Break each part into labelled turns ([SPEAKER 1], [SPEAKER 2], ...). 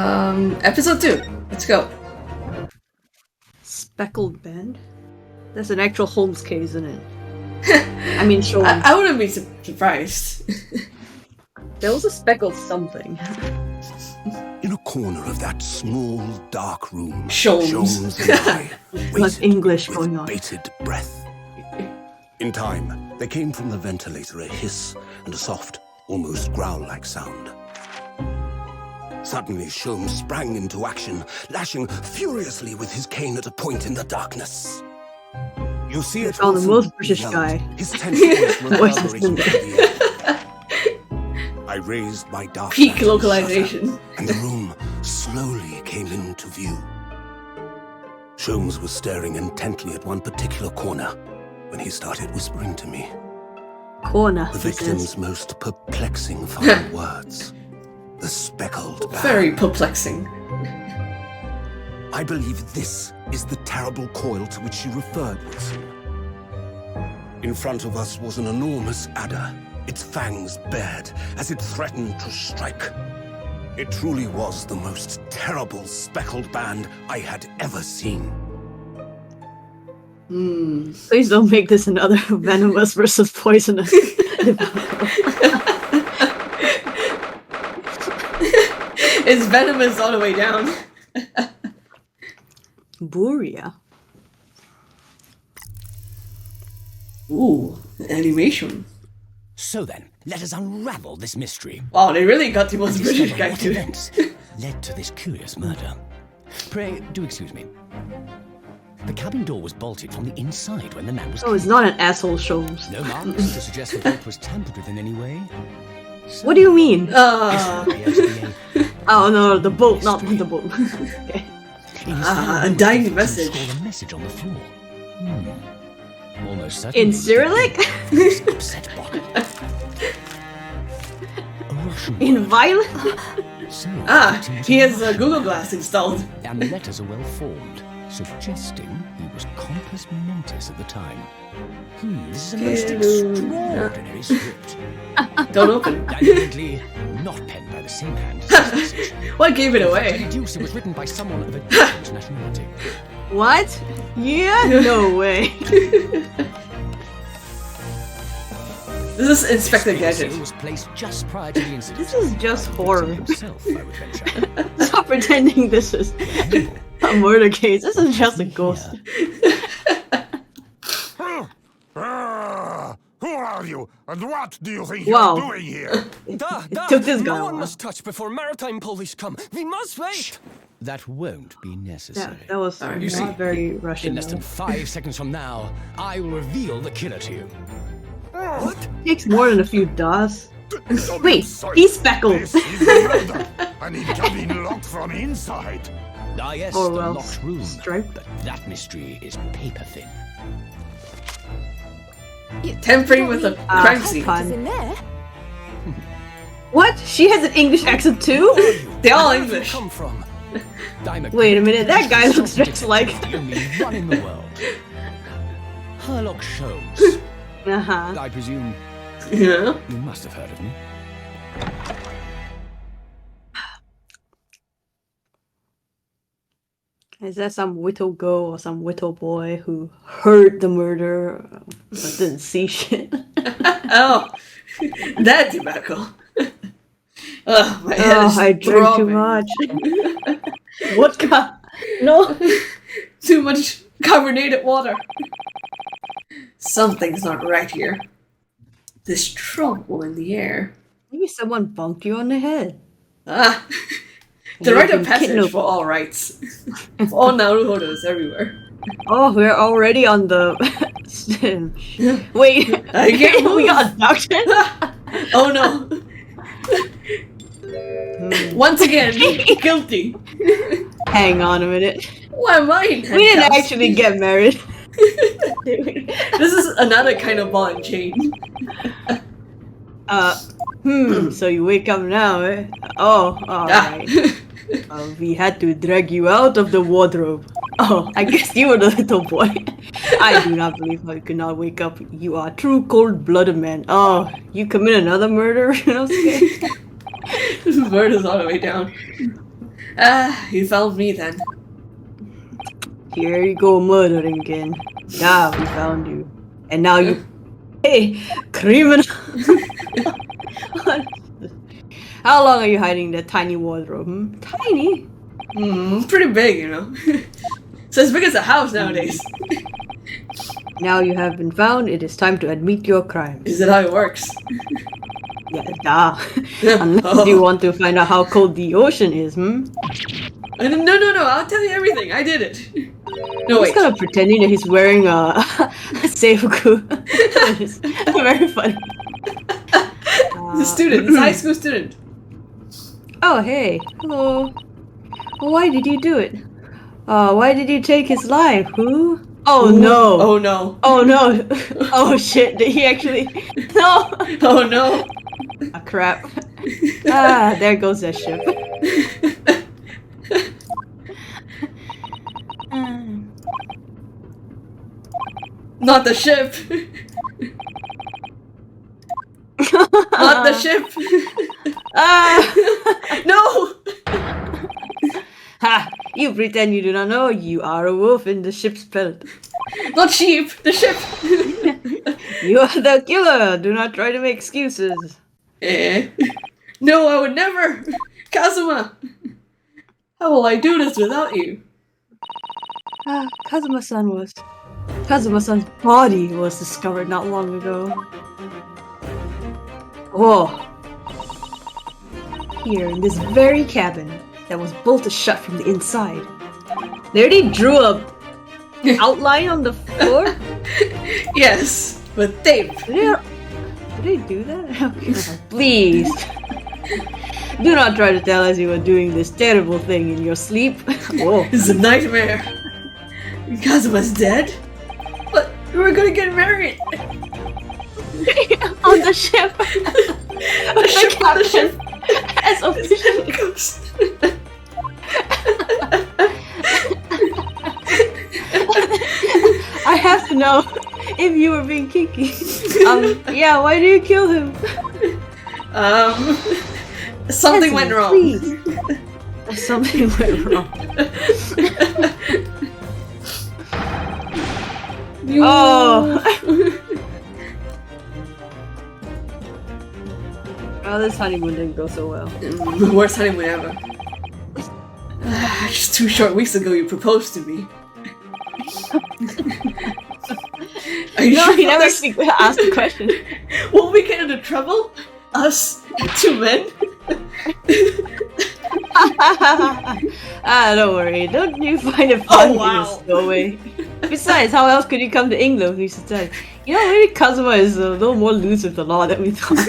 [SPEAKER 1] Episode 2. Let's go.
[SPEAKER 2] Speckled band? That's an actual Holmes case, isn't it? I mean, sure.
[SPEAKER 1] I wouldn't be surprised.
[SPEAKER 2] There was a speckled something.
[SPEAKER 3] In a corner of that small, dark room,
[SPEAKER 1] Sholmes
[SPEAKER 3] and I
[SPEAKER 2] Like English
[SPEAKER 3] with
[SPEAKER 2] going on.
[SPEAKER 3] bated breath. In time, there came from the ventilator a hiss and a soft, almost growl-like sound. Suddenly, Sholmes sprang into action, lashing furiously with his cane at a point in the darkness. You see it
[SPEAKER 2] found the
[SPEAKER 3] also
[SPEAKER 2] most British
[SPEAKER 3] yelled,
[SPEAKER 2] guy.
[SPEAKER 3] His tense voice
[SPEAKER 2] Voices
[SPEAKER 3] reverberating
[SPEAKER 2] in
[SPEAKER 3] through the air. I raised my dark
[SPEAKER 1] Peak
[SPEAKER 3] lantern
[SPEAKER 1] localization.
[SPEAKER 3] shutter, and the room slowly came into view. Sholmes was staring intently at one particular corner when he started whispering to me.
[SPEAKER 2] Corner.
[SPEAKER 3] The
[SPEAKER 2] he
[SPEAKER 3] victim's
[SPEAKER 2] says.
[SPEAKER 3] most perplexing final words. The speckled band.
[SPEAKER 1] Very perplexing.
[SPEAKER 3] I believe this is the terrible coil to which you referred, Wilson. In front of us was an enormous adder, its fangs bared as it threatened to strike. It truly was the most terrible speckled band I had ever seen.
[SPEAKER 2] Please don't make this another venomous versus poisonous.
[SPEAKER 1] It's venomous all the way down.
[SPEAKER 2] Buria.
[SPEAKER 1] Ooh, animation.
[SPEAKER 4] So then, let us unravel this mystery.
[SPEAKER 1] Wow, they really got the most
[SPEAKER 4] And
[SPEAKER 1] British
[SPEAKER 4] discover
[SPEAKER 1] guy
[SPEAKER 4] what
[SPEAKER 1] to it.
[SPEAKER 4] events led to this curious murder. Pray, do excuse me. The cabin door was bolted from the inside when the man was
[SPEAKER 2] Oh, it's not an asshole, Sholmes.
[SPEAKER 4] No marks to suggest the bolt was tampered with in any way. So,
[SPEAKER 2] What do you mean?
[SPEAKER 1] Ah,
[SPEAKER 4] this appears to be a
[SPEAKER 2] Oh no, the boat, not the boat. Okay.
[SPEAKER 1] a dying message.
[SPEAKER 4] Scrawled a message on the floor. Almost certainly.
[SPEAKER 2] In Cyrillic?
[SPEAKER 4] This upset bottle. A Russian
[SPEAKER 2] In
[SPEAKER 4] word.
[SPEAKER 2] violent?
[SPEAKER 4] So,
[SPEAKER 1] Ah,
[SPEAKER 4] it was
[SPEAKER 1] he
[SPEAKER 4] a
[SPEAKER 1] has a
[SPEAKER 4] Russian.
[SPEAKER 1] Google Glass installed.
[SPEAKER 4] And the letters are well formed, suggesting he was compos mentis at the time. This is a most extraordinary script.
[SPEAKER 1] Don't open.
[SPEAKER 4] Evidently not penned by the same hand as this message.
[SPEAKER 1] What gave it
[SPEAKER 4] To
[SPEAKER 1] away?
[SPEAKER 4] deduce it was written by someone of a different nationality.
[SPEAKER 2] What? Yeah? No way.
[SPEAKER 1] This is Inspector
[SPEAKER 4] This
[SPEAKER 1] Gadget.
[SPEAKER 4] seal was placed just prior to the incident.
[SPEAKER 2] This is just horror.
[SPEAKER 4] Himself, I would venture.
[SPEAKER 2] Stop pretending this is a murder case. This is just a ghost.
[SPEAKER 5] Who are you, and what do you think
[SPEAKER 2] Wow.
[SPEAKER 5] you're doing here?
[SPEAKER 2] Took this guy a
[SPEAKER 6] No one
[SPEAKER 2] while.
[SPEAKER 6] must touch before maritime police come. We must wait.
[SPEAKER 4] That won't be
[SPEAKER 2] Yeah,
[SPEAKER 4] necessary.
[SPEAKER 2] that was
[SPEAKER 4] You see,
[SPEAKER 2] not very
[SPEAKER 4] In
[SPEAKER 2] Russian.
[SPEAKER 4] less than 5 seconds from now, I will reveal the killer to you.
[SPEAKER 5] What?
[SPEAKER 2] Takes more than a few does.
[SPEAKER 5] Don't
[SPEAKER 2] Wait,
[SPEAKER 5] insult
[SPEAKER 2] he's speckled.
[SPEAKER 5] This is murder, and it can be locked from inside.
[SPEAKER 4] Ah, yes,
[SPEAKER 2] Or
[SPEAKER 4] the
[SPEAKER 2] well,
[SPEAKER 4] locked room.
[SPEAKER 2] stripe.
[SPEAKER 4] But that mystery is paper thin.
[SPEAKER 1] Tampering with a crime scene.
[SPEAKER 2] fun.
[SPEAKER 7] in there.
[SPEAKER 2] What? She has an English accent too?
[SPEAKER 1] They're all
[SPEAKER 6] Where have you
[SPEAKER 1] English.
[SPEAKER 6] come from?
[SPEAKER 4] I'm a
[SPEAKER 2] Wait a minute, that guy
[SPEAKER 4] self-detective,
[SPEAKER 2] looks just like-
[SPEAKER 4] the only one in the world. Herlock Sholmes.
[SPEAKER 2] Uh-huh.
[SPEAKER 4] I presume
[SPEAKER 1] Yeah.
[SPEAKER 4] you must have heard of me.
[SPEAKER 2] Is that some whittle girl or some whittle boy who heard the murder but didn't see shit?
[SPEAKER 1] Oh, that tobacco. Oh, my head
[SPEAKER 2] Oh,
[SPEAKER 1] is
[SPEAKER 2] I drank too
[SPEAKER 1] throbbing.
[SPEAKER 2] much. Vodka. No.
[SPEAKER 1] Too much carbonated water. Something's not right here. There's trouble in the air.
[SPEAKER 2] Maybe someone bunked you on the head.
[SPEAKER 1] Ah, the
[SPEAKER 2] You've
[SPEAKER 1] rite of
[SPEAKER 2] been
[SPEAKER 1] passage
[SPEAKER 2] kidnapped.
[SPEAKER 1] for all rights. For all Naruhodos everywhere.
[SPEAKER 2] Oh, we're already on the. Wait,
[SPEAKER 1] I can't
[SPEAKER 2] we
[SPEAKER 1] move.
[SPEAKER 2] got abduction.
[SPEAKER 1] Oh no. Once again, guilty.
[SPEAKER 2] Hang on a minute.
[SPEAKER 1] Why am I in
[SPEAKER 2] We didn't
[SPEAKER 1] handcuffs?
[SPEAKER 2] actually get married.
[SPEAKER 1] This is another kind of ball and chain.
[SPEAKER 2] So you wake up now, eh? Oh, alright. We had to drag you out of the wardrobe. Oh, I guess you were the little boy. I do not believe I could not wake up. You are a true cold-blooded man. Oh, you commit another murder?
[SPEAKER 1] This bird is all the way down. Ah, you found me then.
[SPEAKER 2] Here you go murdering again. Now we found you. And now you... Hey, criminal! How long are you hiding in that tiny wardrobe? Hmm? Tiny?
[SPEAKER 1] Pretty big, you know. So as big as a house nowadays.
[SPEAKER 2] Now you have been found, it is time to admit your crimes.
[SPEAKER 1] Is that how it works?
[SPEAKER 2] Yeah, duh. Unless you want to find out how cold the ocean is, hmm?
[SPEAKER 1] No, I'll tell you everything. I did it. No,
[SPEAKER 2] He's
[SPEAKER 1] wait.
[SPEAKER 2] kind of pretending that he's wearing a seifuku. It's very funny.
[SPEAKER 1] He's a student. He's a high school student.
[SPEAKER 2] Oh, hey. Hello. Why did you do it? Why did you take his life? Who? Oh no.
[SPEAKER 1] Oh no.
[SPEAKER 2] Oh no. Oh shit. Did he actually? No.
[SPEAKER 1] Oh no.
[SPEAKER 2] Ah, crap. Ah, there goes that ship.
[SPEAKER 1] Not the ship. Not the ship.
[SPEAKER 2] Ah!
[SPEAKER 1] No.
[SPEAKER 2] Ha! You pretend you do not know you are a wolf in the ship's belt.
[SPEAKER 1] Not sheep. The ship.
[SPEAKER 2] You are the killer. Do not try to make excuses.
[SPEAKER 1] No, I would never. Kazuma. How will I do this without you?
[SPEAKER 2] Ah, Kazuma-san's body was discovered not long ago. Whoa. Here, in this very cabin that was bolted shut from the inside. They already drew a outline on the floor?
[SPEAKER 1] Yes, with tape.
[SPEAKER 2] Did they do that? Okay. Please. Do not try to tell us you were doing this terrible thing in your sleep. Whoa.
[SPEAKER 1] It's a nightmare. Kazuma's dead? But we're gonna get married.
[SPEAKER 2] On the ship.
[SPEAKER 1] The ship on the ship.
[SPEAKER 2] As officially. I have to know if you were being kinky. Yeah, why did you kill him?
[SPEAKER 1] Something went wrong.
[SPEAKER 2] Please. Something went wrong. Oh! Oh, this honeymoon didn't go so well.
[SPEAKER 1] Worst honeymoon ever. Just 2 short weeks ago you proposed to me. Are you
[SPEAKER 2] No,
[SPEAKER 1] sure
[SPEAKER 2] he
[SPEAKER 1] about
[SPEAKER 2] never
[SPEAKER 1] this?
[SPEAKER 2] actually asked the question.
[SPEAKER 1] Will we get into trouble? Us 2 men?
[SPEAKER 2] Don't worry. Don't you find it fun
[SPEAKER 1] Oh, wow.
[SPEAKER 2] in a stowaway? Besides, how else could you come to England if you said, you know, maybe Kazuma is a little more loose with the law than we thought.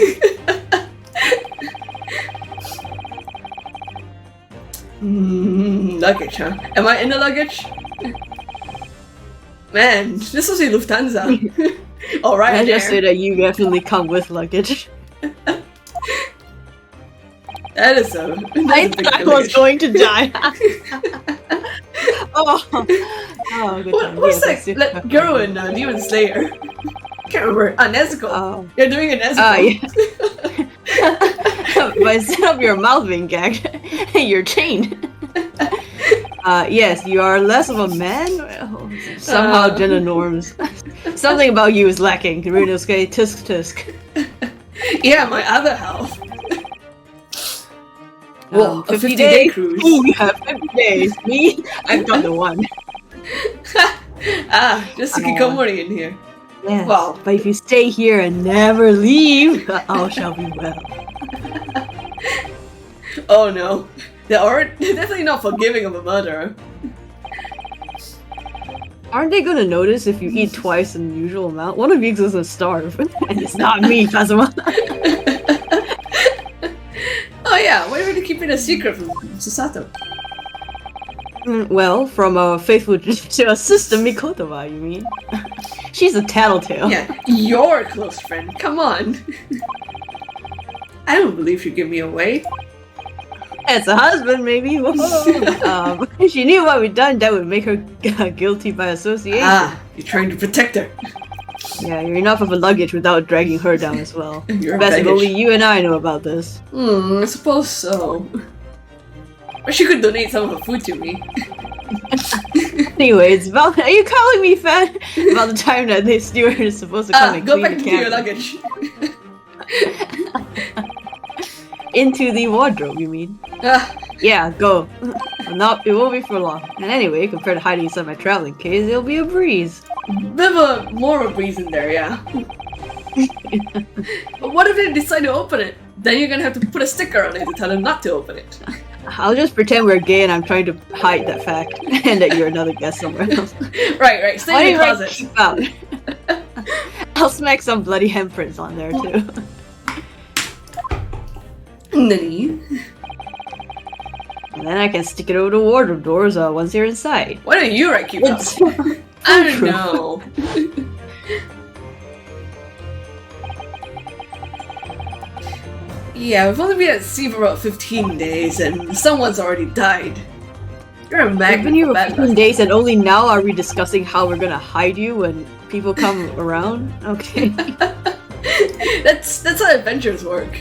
[SPEAKER 1] Luggage, huh? Am I in the luggage? Man, this was the Lufthansa. Alright,
[SPEAKER 2] I just say that you definitely come with luggage.
[SPEAKER 1] That is a
[SPEAKER 2] I
[SPEAKER 1] big
[SPEAKER 2] thought I was
[SPEAKER 1] luggage.
[SPEAKER 2] going to die. Oh, good time.
[SPEAKER 1] What's
[SPEAKER 2] Yes,
[SPEAKER 1] that
[SPEAKER 2] that's it.
[SPEAKER 1] girl in Demon Slayer? Can't remember. Nezuko.
[SPEAKER 2] Oh.
[SPEAKER 1] You're doing a Nezuko.
[SPEAKER 2] Yeah. But instead of your mouth being gagged, you're chained. Yes, you are less of a man. Oh, somehow gender norms. Something about you is lacking. Ryunosuke, tisk tisk.
[SPEAKER 1] Yeah, my other half. Whoa, a 50-day cruise.
[SPEAKER 2] Ooh, you have 50 days. Me, I've got the one.
[SPEAKER 1] Just Kikomori in here.
[SPEAKER 2] Yes,
[SPEAKER 1] Wow.
[SPEAKER 2] but if you stay here and never leave, all shall be well.
[SPEAKER 1] Oh no. They're definitely not forgiving of a murderer.
[SPEAKER 2] Aren't they gonna notice if you eat twice the usual amount? One of you is gonna starve, and it's not me, Kazuma.
[SPEAKER 1] Oh yeah, why are we keeping a secret from Susato?
[SPEAKER 2] Well, from a faithful to a sister Mikotowa, you mean? She's a tattletale.
[SPEAKER 1] Yeah, your close friend. Come on. I don't believe she'd give me away.
[SPEAKER 2] As a husband, maybe. If she knew what we'd done, that would make her guilty by association.
[SPEAKER 1] You're trying to protect her.
[SPEAKER 2] Yeah, you're enough of a luggage without dragging her down as well.
[SPEAKER 1] You're
[SPEAKER 2] Best if
[SPEAKER 1] baggage.
[SPEAKER 2] only you and I know about this.
[SPEAKER 1] I suppose so. Or she could donate some of her food to me.
[SPEAKER 2] Anyway, it's about. Are you calling me fat? About the time that the steward is supposed to come and
[SPEAKER 1] Go
[SPEAKER 2] clean
[SPEAKER 1] back
[SPEAKER 2] the
[SPEAKER 1] into your
[SPEAKER 2] cabin.
[SPEAKER 1] luggage.
[SPEAKER 2] Into the wardrobe, you mean?
[SPEAKER 1] Ah,
[SPEAKER 2] Yeah, go. No, it won't be for long. And anyway, compared to hiding inside my traveling case, it'll be a breeze.
[SPEAKER 1] bit of more of a breeze in there, yeah. But what if they decide to open it? Then you're gonna have to put a sticker on it to tell them not to open it.
[SPEAKER 2] I'll just pretend we're gay and I'm trying to hide that fact, and that you're another guest somewhere else.
[SPEAKER 1] Right. Stay in the closet.
[SPEAKER 2] Keep out. I'll smack some bloody handprints on there too.
[SPEAKER 1] Nani?
[SPEAKER 2] And then I can stick it over the wardrobe doors once you're inside.
[SPEAKER 1] Why don't you write keep out?
[SPEAKER 2] It's
[SPEAKER 1] I don't know. Yeah, we've only been at sea for about 15 days, and someone's already died. You're a
[SPEAKER 2] I've
[SPEAKER 1] magnet
[SPEAKER 2] been here
[SPEAKER 1] for
[SPEAKER 2] for
[SPEAKER 1] bad
[SPEAKER 2] 15
[SPEAKER 1] luck.
[SPEAKER 2] days and only now are we discussing how we're gonna hide you when people come around? Okay.
[SPEAKER 1] That's how adventures work.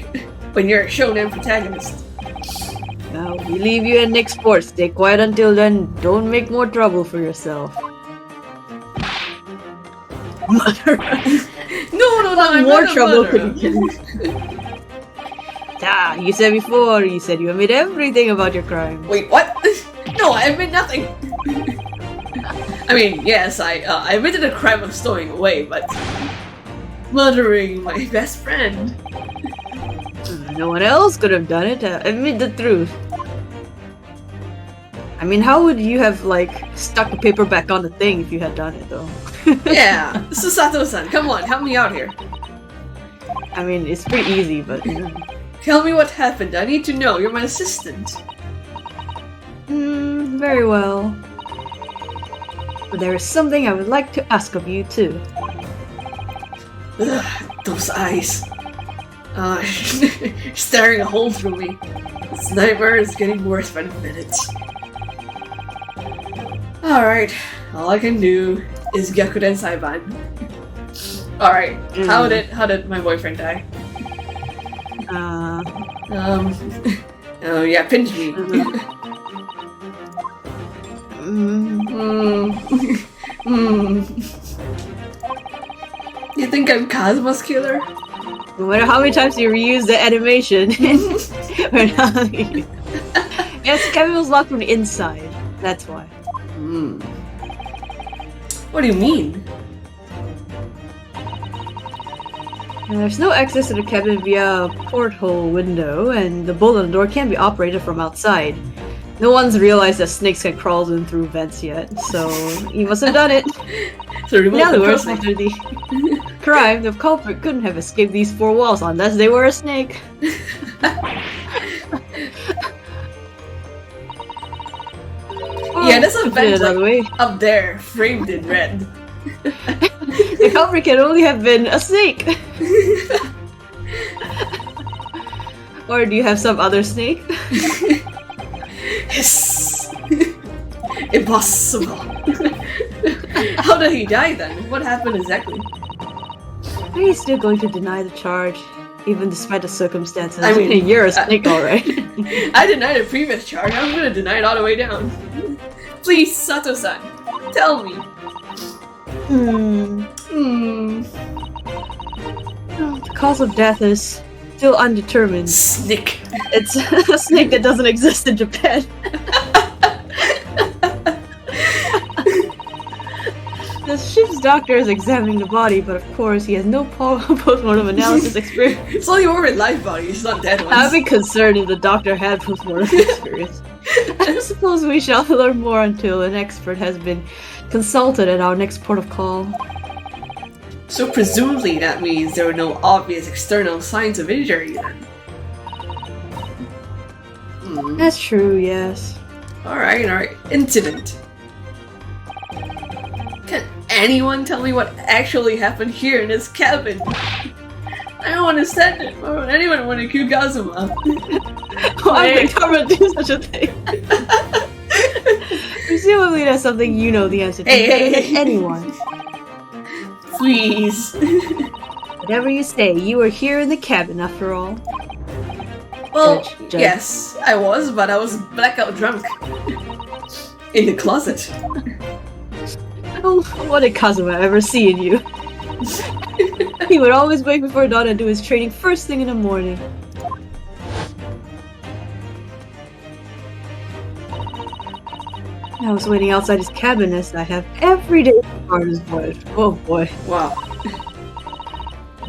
[SPEAKER 1] When you're a shonen protagonist.
[SPEAKER 2] Now, we leave you at Nick's port. Stay quiet until then. Don't make more trouble for yourself. Mother.
[SPEAKER 1] No, I'm
[SPEAKER 2] More
[SPEAKER 1] not a
[SPEAKER 2] trouble
[SPEAKER 1] murderer.
[SPEAKER 2] could you get? Ah, you said before, you said you admit everything about your crime.
[SPEAKER 1] Wait, what? No, I admit nothing. I mean, yes, I admitted the crime of stowing away, but murdering my best friend.
[SPEAKER 2] No one else could have done it. Admit the truth. I mean, how would you have, like, stuck the paper back on the thing if you had done it, though?
[SPEAKER 1] Yeah, Susato-san, come on, help me out here.
[SPEAKER 2] I mean, it's pretty easy, but...
[SPEAKER 1] Tell me what happened. I need to know. You're my assistant.
[SPEAKER 2] Very well. But there is something I would like to ask of you, too.
[SPEAKER 1] Ugh, those eyes. Staring a hole through me. This nightmare is getting worse by the minute. Alright, all I can do is Gyakuden Saiban. Alright, how did my boyfriend die? Oh yeah, pinch me. You think I'm Kazuma's killer?
[SPEAKER 2] No matter how many times you reuse the animation, we're not. Yes, Kevin was locked from the inside. That's why.
[SPEAKER 1] What do you mean?
[SPEAKER 2] And there's no access to the cabin via a porthole window, and the bolt on the door can't be operated from outside. No one's realized that snakes can crawl in through vents yet, so he must have done it.
[SPEAKER 1] So remove
[SPEAKER 2] In other
[SPEAKER 1] the
[SPEAKER 2] words,
[SPEAKER 1] snake.
[SPEAKER 2] after the crime, the culprit couldn't have escaped these four walls unless they were a snake.
[SPEAKER 1] Yeah, there's a
[SPEAKER 2] To put it
[SPEAKER 1] vent
[SPEAKER 2] another
[SPEAKER 1] like,
[SPEAKER 2] way,
[SPEAKER 1] up there, framed in red.
[SPEAKER 2] the culprit can only have been a snake. Or do you have some other snake?
[SPEAKER 1] Yes! Impossible. How did he die then? What happened exactly?
[SPEAKER 2] Are you still going to deny the charge, even despite the circumstances?
[SPEAKER 1] I mean,
[SPEAKER 2] you're a snake, alright.
[SPEAKER 1] I denied the previous charge. I'm gonna deny it all the way down. Please, Sato-san, tell me.
[SPEAKER 2] The cause of death is still undetermined.
[SPEAKER 1] Snake.
[SPEAKER 2] It's a snake that doesn't exist in Japan. The ship's doctor is examining the body, but of course he has no post-mortem analysis experience.
[SPEAKER 1] It's only more with live bodies, not dead
[SPEAKER 2] I'd
[SPEAKER 1] ones.
[SPEAKER 2] be concerned if the doctor had post-mortem experience. I suppose we shall learn more until an expert has been consulted at our next port of call.
[SPEAKER 1] So presumably that means there were no obvious external signs of injury then.
[SPEAKER 2] That's true, yes.
[SPEAKER 1] Alright. Incident. Can anyone tell me what actually happened here in this cabin? I don't understand it. Why would anyone want to kill Kazuma?
[SPEAKER 2] Why would Karma do such a thing? Presumably that's something you know the answer to better than anyone.
[SPEAKER 1] Please.
[SPEAKER 2] Whatever you say, you are here in the cabin after all.
[SPEAKER 1] Well,
[SPEAKER 2] Judge.
[SPEAKER 1] yes, I was, but I was blackout drunk. In the closet.
[SPEAKER 2] Oh, what a Kazuma ever seeing you. He would always wake before dawn and do his training first thing in the morning. I was waiting outside his cabin as I have every day to guard his voice. Oh boy.
[SPEAKER 1] Wow.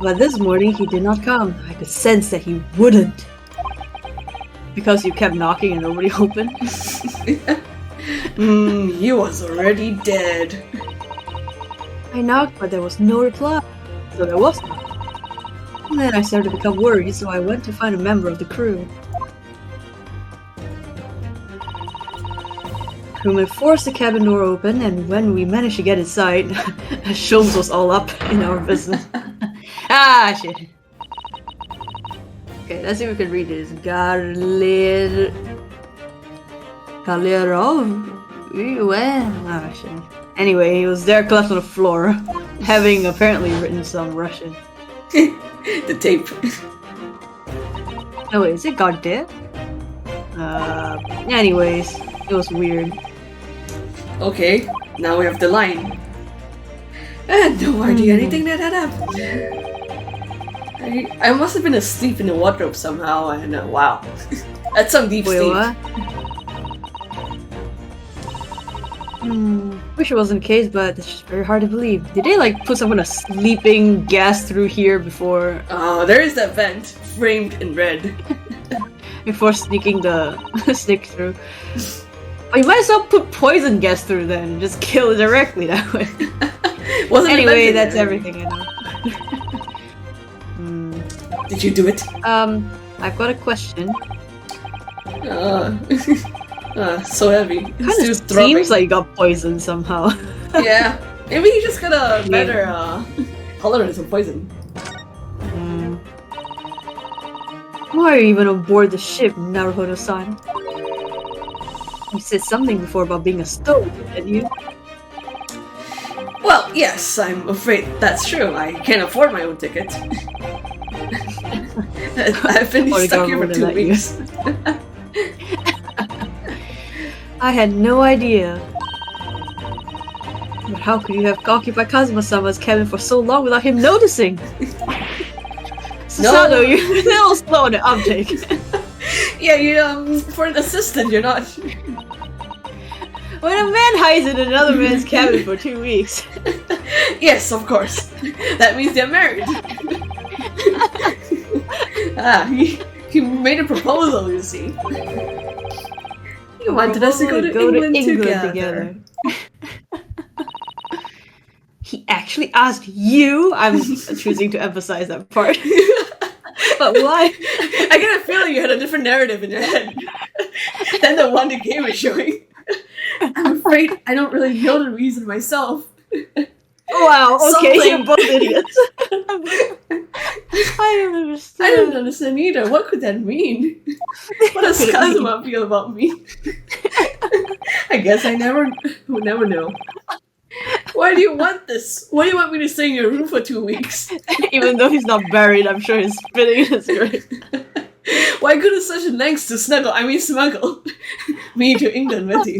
[SPEAKER 2] But this morning he did not come. I could sense that he wouldn't. Because you kept knocking and nobody opened.
[SPEAKER 1] He was already dead.
[SPEAKER 2] I knocked, but there was no reply. So there was none. And then I started to become worried, so I went to find a member of the crew. Crewman forced the cabin door open, and when we managed to get inside, Sholmes was all up in our business. Ah, shit. Okay, let's see if we can read this. Galerov? Ah, shit. Anyway, he was there collapsed on the floor, having apparently written some Russian.
[SPEAKER 1] The tape.
[SPEAKER 2] Oh wait, is it Gadget? Anyways, it was weird.
[SPEAKER 1] Okay, now we have the line. I had no idea anything that had happened. I must have been asleep in the wardrobe somehow, and wow. That's some deep
[SPEAKER 2] Wait,
[SPEAKER 1] sleep.
[SPEAKER 2] what? Wish it wasn't the case, but it's just very hard to believe. Did they like put some kind of sleeping gas through here before
[SPEAKER 1] There is that vent, framed in red.
[SPEAKER 2] sneaking the stick through? Oh, you might as well put poison gas through then and just kill it directly that way.
[SPEAKER 1] Wasn't
[SPEAKER 2] Anyway,
[SPEAKER 1] invented
[SPEAKER 2] that's
[SPEAKER 1] there.
[SPEAKER 2] everything I know.
[SPEAKER 1] Did you do it?
[SPEAKER 2] I've got a question.
[SPEAKER 1] So heavy.
[SPEAKER 2] Kind
[SPEAKER 1] Still
[SPEAKER 2] of
[SPEAKER 1] throbbing.
[SPEAKER 2] seems like you got poisoned somehow.
[SPEAKER 1] Yeah. Maybe you just got a better tolerance of poison.
[SPEAKER 2] Why are you even on board the ship, Naruhodo-san? You said something before about being a stoic, didn't you?
[SPEAKER 1] Well, yes, I'm afraid that's true. I can't afford my own ticket. I've been
[SPEAKER 2] Or the
[SPEAKER 1] stuck here for
[SPEAKER 2] government
[SPEAKER 1] 2
[SPEAKER 2] let you.
[SPEAKER 1] weeks.
[SPEAKER 2] I had no idea. But how could you have occupied Kazuma-sama's cabin for so long without him noticing? Susanoo, you're a little slow in the uptake.
[SPEAKER 1] Yeah, you for an assistant, you're not.
[SPEAKER 2] When a man hides in another man's cabin for 2 weeks.
[SPEAKER 1] Yes, of course. That means they're married. He made a proposal, you see. He wanted us to go to England together.
[SPEAKER 2] He actually asked you? I'm choosing to emphasize that part. But why?
[SPEAKER 1] I get a feeling you had a different narrative in your head than the one the game is showing. I'm afraid I don't really know the reason myself.
[SPEAKER 2] Wow, okay,
[SPEAKER 1] Something.
[SPEAKER 2] you're both idiots. I don't understand.
[SPEAKER 1] I don't understand either. What could that mean? What does Kazuma feel about me? I guess I would never know. Why do you want this? Why do you want me to stay in your room for 2 weeks?
[SPEAKER 2] Even though he's not buried, I'm sure he's spitting in his grave.
[SPEAKER 1] Why go to such lengths to smuggle me to England with you?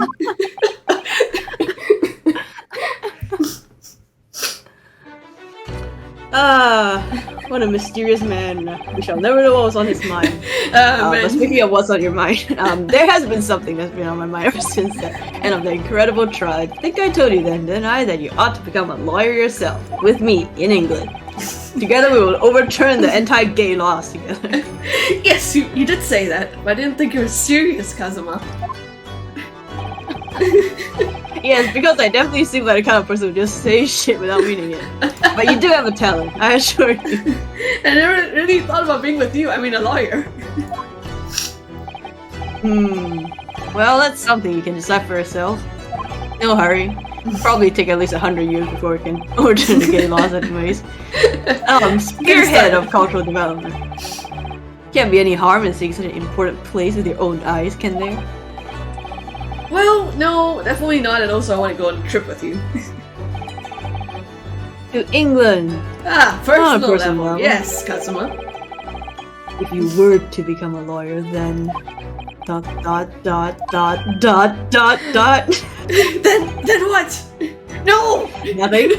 [SPEAKER 2] What a mysterious man. We shall never know what was on his mind. But speaking of what's on your mind, there has been something that's been on my mind ever since the end of the incredible trial. I think I told you then, didn't I, that you ought to become a lawyer yourself, with me, in England. Together we will overturn the anti-gay laws together.
[SPEAKER 1] Yes, you did say that, but I didn't think you were serious, Kazuma.
[SPEAKER 2] Yes, because I definitely seem like the kind of person who just says shit without meaning it. But you do have a talent, I assure you.
[SPEAKER 1] I never really thought about being with you. I mean, a lawyer.
[SPEAKER 2] Well, that's something you can decide for yourself. No hurry. It'll probably take at least 100 years before we can overturn the gay laws anyways. Spearhead of cultural development. Can't be any harm in seeing such an important place with your own eyes, can there?
[SPEAKER 1] Well, no, definitely not, and also I want to go on a trip with you.
[SPEAKER 2] To England!
[SPEAKER 1] Personal
[SPEAKER 2] personal
[SPEAKER 1] level.
[SPEAKER 2] level.
[SPEAKER 1] Yes, Kazuma.
[SPEAKER 2] If you were to become a lawyer, then... ... Then
[SPEAKER 1] what? No!
[SPEAKER 2] Nothing.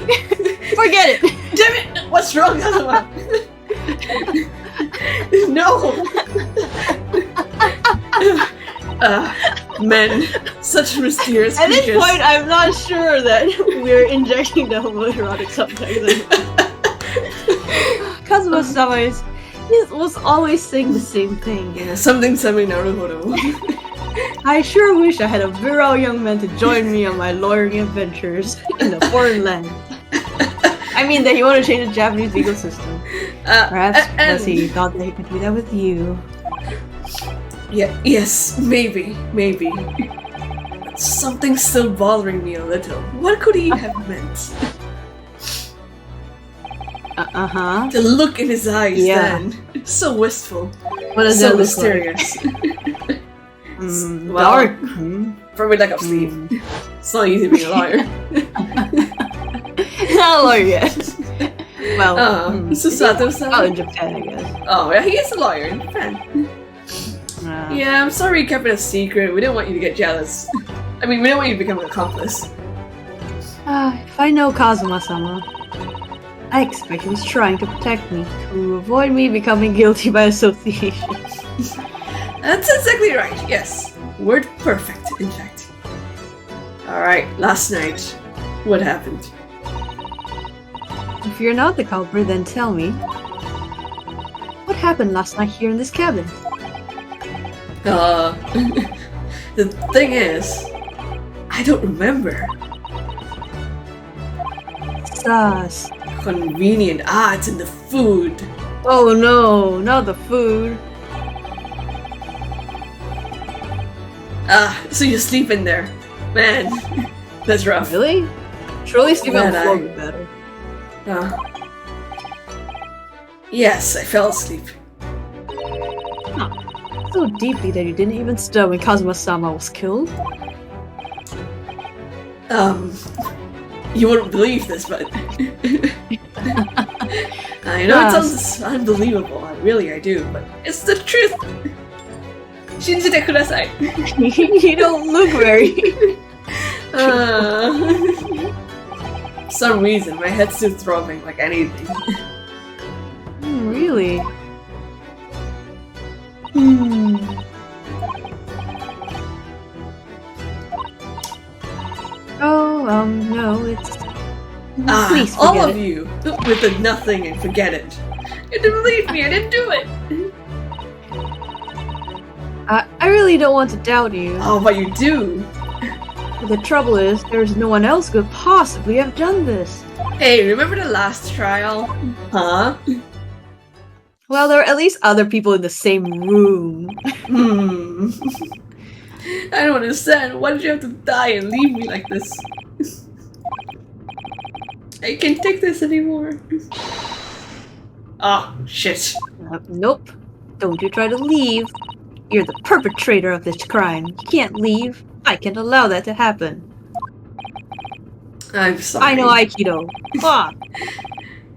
[SPEAKER 2] Forget it!
[SPEAKER 1] Damn it! What's wrong, Kazuma? No! Men, such mysterious
[SPEAKER 2] At this
[SPEAKER 1] creatures.
[SPEAKER 2] point, I'm not sure that we're injecting the homoerotic subtext. Kazuma-sama was always saying the same thing.
[SPEAKER 1] Yeah, something naruhodo.
[SPEAKER 2] I sure wish I had a virile young man to join me on my lawyering adventures in a foreign land. I mean that he wanted to change the Japanese legal system. Perhaps because he thought that he could do that with you.
[SPEAKER 1] Yeah, yes, maybe. Something's still bothering me a little. What could he have meant? The look in his eyes then. So wistful.
[SPEAKER 2] What does
[SPEAKER 1] so
[SPEAKER 2] that look
[SPEAKER 1] mysterious.
[SPEAKER 2] like?
[SPEAKER 1] Well, probably like a sleep. It's not easy being a lawyer.
[SPEAKER 2] Not a lawyer yet. Well,
[SPEAKER 1] Susato-san?
[SPEAKER 2] oh, in Japan, I guess.
[SPEAKER 1] Oh, yeah, he is a lawyer in Japan. Yeah, I'm sorry you kept it a secret. We didn't want you to get jealous. I mean, we didn't want you to become an accomplice.
[SPEAKER 2] If I know Kazuma-sama, I expect he was trying to protect me, to avoid me becoming guilty by association.
[SPEAKER 1] That's exactly right, yes. Word perfect, in fact. Alright, last night. What happened?
[SPEAKER 2] If you're not the culprit, then tell me. What happened last night here in this cabin?
[SPEAKER 1] The thing is, I don't remember.
[SPEAKER 2] Sus.
[SPEAKER 1] Convenient. It's in the food.
[SPEAKER 2] Oh no, not the food.
[SPEAKER 1] So you sleep in there. Man, that's rough.
[SPEAKER 2] Really? Surely sleeping on the floor
[SPEAKER 1] Bad
[SPEAKER 2] would be better.
[SPEAKER 1] Yes, I fell asleep.
[SPEAKER 2] So deeply that you didn't even stir when Kazuma-sama was killed?
[SPEAKER 1] You wouldn't believe this, but... I know it sounds unbelievable, I do, but it's the truth! Shinjite kudasai!
[SPEAKER 2] You don't look very...
[SPEAKER 1] For some reason, my head's still throbbing like anything.
[SPEAKER 2] Really? Oh, no, it's... Please
[SPEAKER 1] all
[SPEAKER 2] forget
[SPEAKER 1] of
[SPEAKER 2] it.
[SPEAKER 1] you! With the nothing and forget it. You didn't believe me, I didn't do it!
[SPEAKER 2] I really don't want to doubt you.
[SPEAKER 1] Oh, but you do!
[SPEAKER 2] But the trouble is, there's no one else could possibly have done this.
[SPEAKER 1] Hey, remember the last trial? Huh?
[SPEAKER 2] Well, there are at least other people in the same room.
[SPEAKER 1] I don't understand. Why did you have to die and leave me like this? I can't take this anymore. Oh, shit.
[SPEAKER 2] Nope. Don't you try to leave. You're the perpetrator of this crime. You can't leave. I can't allow that to happen.
[SPEAKER 1] I'm sorry.
[SPEAKER 2] I know Aikido. Fuck.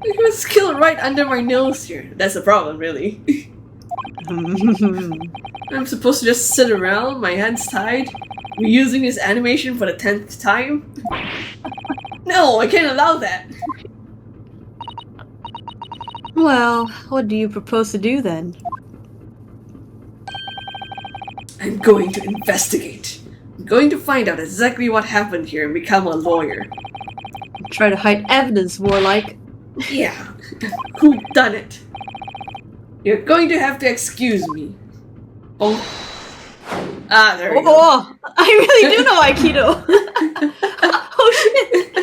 [SPEAKER 1] He was killed right under my nose here. That's the problem, really. I'm supposed to just sit around, my hands tied, reusing this animation for the 10th time? No, I can't allow that!
[SPEAKER 2] Well, what do you propose to do then?
[SPEAKER 1] I'm going to investigate. I'm going to find out exactly what happened here and become a lawyer.
[SPEAKER 2] Try to hide evidence, more like.
[SPEAKER 1] Yeah, who done it? You're going to have to excuse me. Oh. There we go.
[SPEAKER 2] Oh, I really do know Aikido. Oh shit.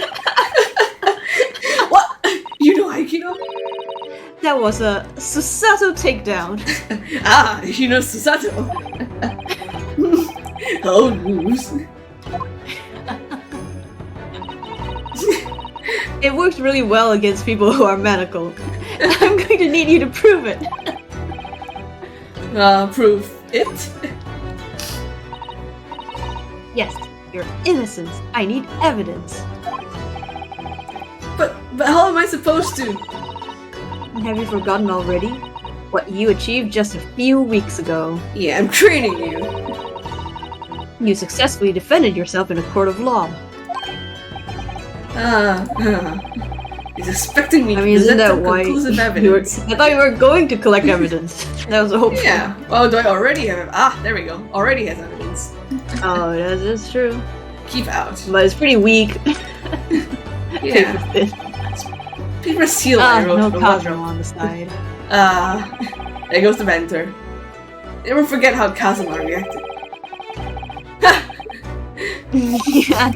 [SPEAKER 1] What? You know Aikido?
[SPEAKER 2] That was a Susato takedown.
[SPEAKER 1] You know Susato. Oh, moves.
[SPEAKER 2] It works really well against people who are medical. I'm going to need you to prove it.
[SPEAKER 1] Prove it?
[SPEAKER 2] Yes, your innocence. I need evidence.
[SPEAKER 1] But how am I supposed to?
[SPEAKER 2] Have you forgotten already? what you achieved just a few weeks ago.
[SPEAKER 1] Yeah, I'm training you.
[SPEAKER 2] You successfully defended yourself in a court of law.
[SPEAKER 1] He's expecting me
[SPEAKER 2] I
[SPEAKER 1] to
[SPEAKER 2] mean, isn't
[SPEAKER 1] present
[SPEAKER 2] that
[SPEAKER 1] some
[SPEAKER 2] why
[SPEAKER 1] conclusive evidence.
[SPEAKER 2] I thought you were going to collect evidence. That was the hope.
[SPEAKER 1] Yeah. Oh, do I already have? Ah, there we go. Already has evidence.
[SPEAKER 2] Oh, that is true.
[SPEAKER 1] Keep out.
[SPEAKER 2] But it's pretty weak.
[SPEAKER 1] Yeah. Paper seal. I wrote
[SPEAKER 2] no
[SPEAKER 1] for the
[SPEAKER 2] Cosmo
[SPEAKER 1] wardrobe.
[SPEAKER 2] on the side.
[SPEAKER 1] There goes the banter. Never forget how Kazuma reacted.
[SPEAKER 2] Yeah.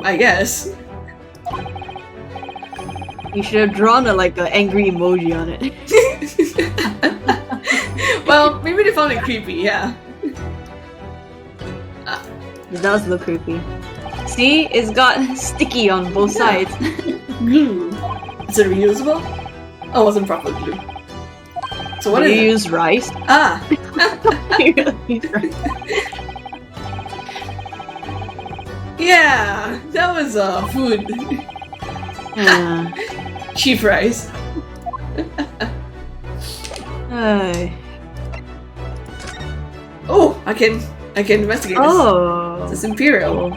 [SPEAKER 1] I guess.
[SPEAKER 2] You should have drawn an angry emoji on it.
[SPEAKER 1] Well, maybe they found it creepy, yeah.
[SPEAKER 2] It does look creepy. See? It's got sticky on both sides.
[SPEAKER 1] Glue. Is it reusable? Oh, it wasn't proper glue. So what
[SPEAKER 2] Do
[SPEAKER 1] is
[SPEAKER 2] you
[SPEAKER 1] it?
[SPEAKER 2] use rice?
[SPEAKER 1] Ah!
[SPEAKER 2] You use rice.
[SPEAKER 1] Yeah! That was food. Cheap rice. Oh, I can investigate this.
[SPEAKER 2] Oh.
[SPEAKER 1] It's Imperial.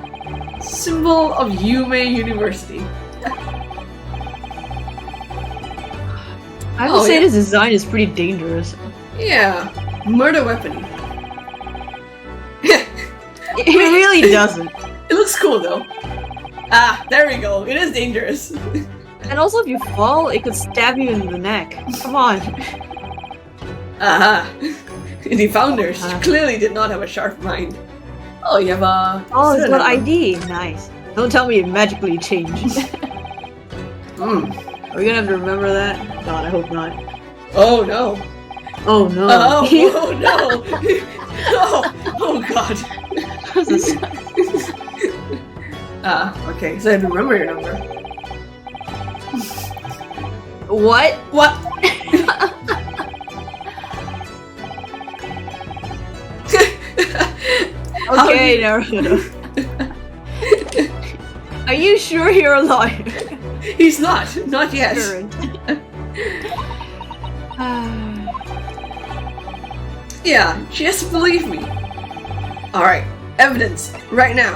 [SPEAKER 1] Symbol of Yume University.
[SPEAKER 2] I have to say this design is pretty dangerous.
[SPEAKER 1] Yeah. Murder weapon.
[SPEAKER 2] It really doesn't.
[SPEAKER 1] It looks cool though. Ah, there we go. It is dangerous.
[SPEAKER 2] And also if you fall, it could stab you in the neck. Come on.
[SPEAKER 1] Aha. The founders clearly did not have a sharp mind. Oh, you have a...
[SPEAKER 2] Oh, it's got ID. Nice. Don't tell me it magically changed.
[SPEAKER 1] Hmm.
[SPEAKER 2] Are we gonna have to remember that? God, I hope not.
[SPEAKER 1] Oh no.
[SPEAKER 2] Oh no.
[SPEAKER 1] Oh, oh no. Oh god. Okay, so I have to remember your number.
[SPEAKER 2] What?
[SPEAKER 1] What?
[SPEAKER 2] Okay, Naruto. Are you sure you're a lawyer?
[SPEAKER 1] He's not yet. Yeah, she has to believe me. Alright, evidence, right now.